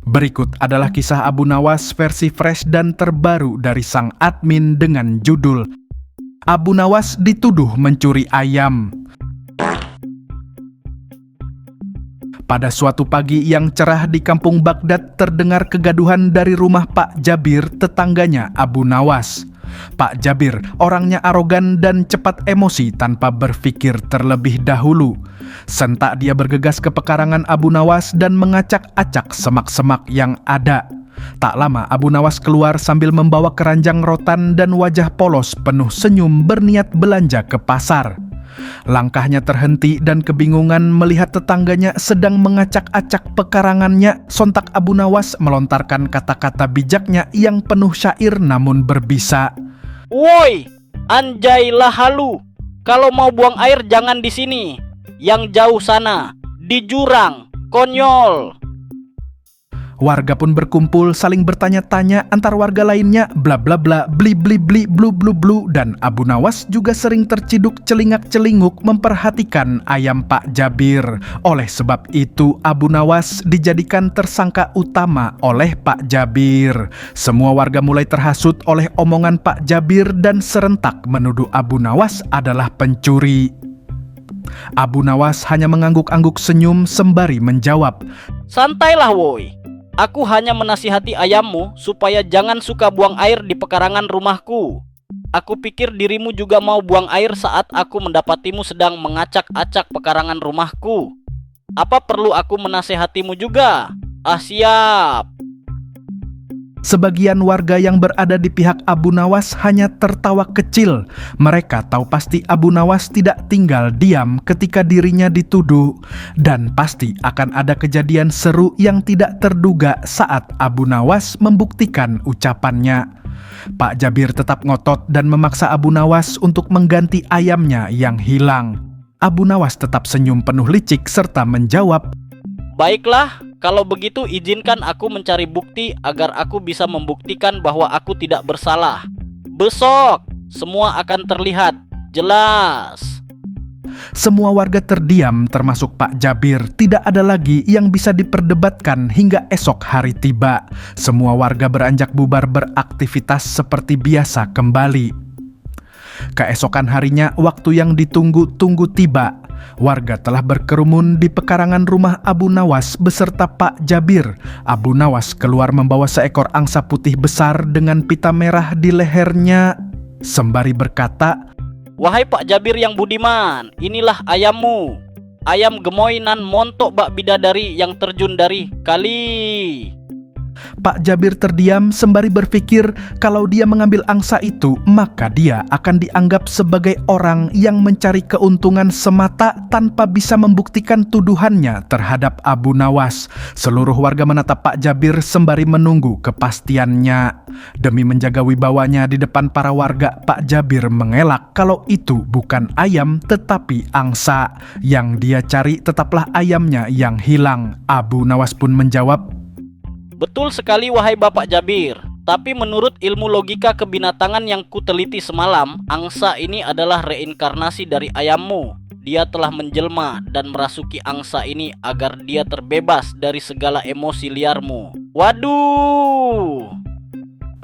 Berikut adalah kisah Abu Nawas versi fresh dan terbaru dari sang admin dengan judul Abu Nawas dituduh mencuri ayam. Pada suatu pagi yang cerah di kampung Baghdad terdengar kegaduhan dari rumah Pak Jabir, tetangganya Abu Nawas. Pak Jabir orangnya arogan dan cepat emosi tanpa berpikir terlebih dahulu. Sentak dia bergegas ke pekarangan Abu Nawas dan mengacak-acak semak-semak yang ada. Tak lama Abu Nawas keluar sambil membawa keranjang rotan dan wajah polos penuh senyum berniat belanja ke pasar. Langkahnya terhenti dan kebingungan melihat tetangganya sedang mengacak-acak pekarangannya. Sontak Abu Nawas melontarkan kata-kata bijaknya yang penuh syair namun berbisa. Woi, anjailah halu. Kalau mau buang air jangan di sini. Yang jauh sana, di jurang, konyol. Warga pun berkumpul saling bertanya-tanya antar warga lainnya, bla bla bla, bli bli bli, blu blu blu, dan Abu Nawas juga sering terciduk celingak-celinguk memperhatikan ayam Pak Jabir. Oleh sebab itu Abu Nawas dijadikan tersangka utama oleh Pak Jabir. Semua warga mulai terhasut oleh omongan Pak Jabir dan serentak menuduh Abu Nawas adalah pencuri. Abu Nawas hanya mengangguk-angguk senyum sembari menjawab, Santailah woi. Aku hanya menasihati ayammu supaya jangan suka buang air di pekarangan rumahku. Aku pikir dirimu juga mau buang air saat aku mendapatimu sedang mengacak-acak pekarangan rumahku. Apa perlu aku menasihatimu juga? Ah, siap. Sebagian warga yang berada di pihak Abu Nawas hanya tertawa kecil. Mereka tahu pasti Abu Nawas tidak tinggal diam ketika dirinya dituduh. Dan pasti akan ada kejadian seru yang tidak terduga saat Abu Nawas membuktikan ucapannya. Pak Jabir tetap ngotot dan memaksa Abu Nawas untuk mengganti ayamnya yang hilang. Abu Nawas tetap senyum penuh licik serta menjawab, Baiklah, kalau begitu izinkan aku mencari bukti agar aku bisa membuktikan bahwa aku tidak bersalah. Besok, semua akan terlihat jelas. Semua warga terdiam termasuk Pak Jabir. Tidak ada lagi yang bisa diperdebatkan hingga esok hari tiba. Semua warga beranjak bubar beraktivitas seperti biasa kembali. Keesokan harinya waktu yang ditunggu-tunggu tiba. Warga telah berkerumun di pekarangan rumah Abu Nawas beserta Pak Jabir. Abu Nawas keluar membawa seekor angsa putih besar dengan pita merah di lehernya sembari berkata, Wahai Pak Jabir yang budiman, inilah ayammu. Ayam gemoy nan montok bak bidadari yang terjun dari kali. Pak Jabir terdiam sembari berpikir kalau dia mengambil angsa itu, maka dia akan dianggap sebagai orang yang mencari keuntungan semata tanpa bisa membuktikan tuduhannya terhadap Abu Nawas. Seluruh warga menatap Pak Jabir sembari menunggu kepastiannya. Demi menjaga wibawanya di depan para warga, Pak Jabir mengelak kalau itu bukan ayam tetapi angsa. Yang dia cari tetaplah ayamnya yang hilang. Abu Nawas pun menjawab, Betul sekali wahai Bapak Jabir. Tapi menurut ilmu logika kebinatangan yang kuteliti semalam, angsa ini adalah reinkarnasi dari ayammu. Dia telah menjelma dan merasuki angsa ini agar dia terbebas dari segala emosi liarmu. Waduh!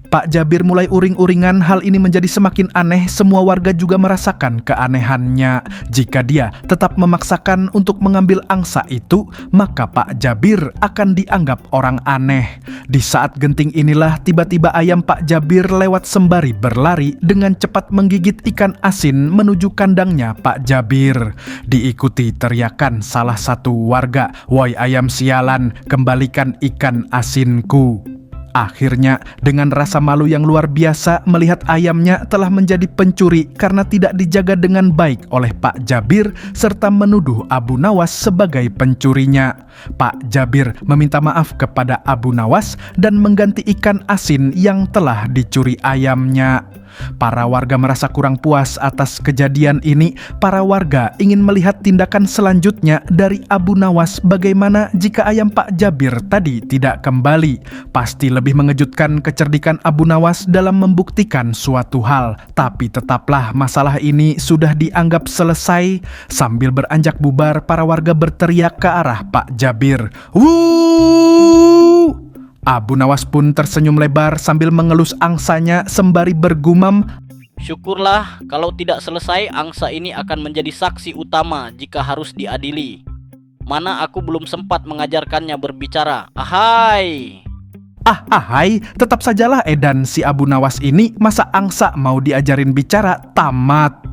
Pak Jabir mulai uring-uringan. Hal ini menjadi semakin aneh. Semua warga juga merasakan keanehannya. Jika dia tetap memaksakan untuk mengambil angsa itu, maka Pak Jabir akan dianggap orang aneh. Di saat genting inilah tiba-tiba ayam Pak Jabir lewat sembari berlari dengan cepat menggigit ikan asin menuju kandangnya Pak Jabir. Diikuti teriakan salah satu warga, "Woi ayam sialan, kembalikan ikan asinku." Akhirnya, dengan rasa malu yang luar biasa melihat ayamnya telah menjadi pencuri karena tidak dijaga dengan baik oleh Pak Jabir serta menuduh Abu Nawas sebagai pencurinya, Pak Jabir meminta maaf kepada Abu Nawas dan mengganti ikan asin yang telah dicuri ayamnya. Para warga merasa kurang puas atas kejadian ini. Para warga ingin melihat tindakan selanjutnya dari Abu Nawas. Bagaimana jika ayam Pak Jabir tadi tidak kembali? Pasti lebih mengejutkan kecerdikan Abu Nawas dalam membuktikan suatu hal. Tapi tetaplah masalah ini sudah dianggap selesai. Sambil beranjak bubar, para warga berteriak ke arah Pak Jabir, "Wuh! Abu Nawas pun tersenyum lebar sambil mengelus angsanya sembari bergumam, Syukurlah kalau tidak selesai angsa ini akan menjadi saksi utama jika harus diadili. Mana aku belum sempat mengajarkannya berbicara. Ahai! Ahai, tetap sajalah edan si Abu Nawas ini, masa angsa mau diajarin bicara, tamat.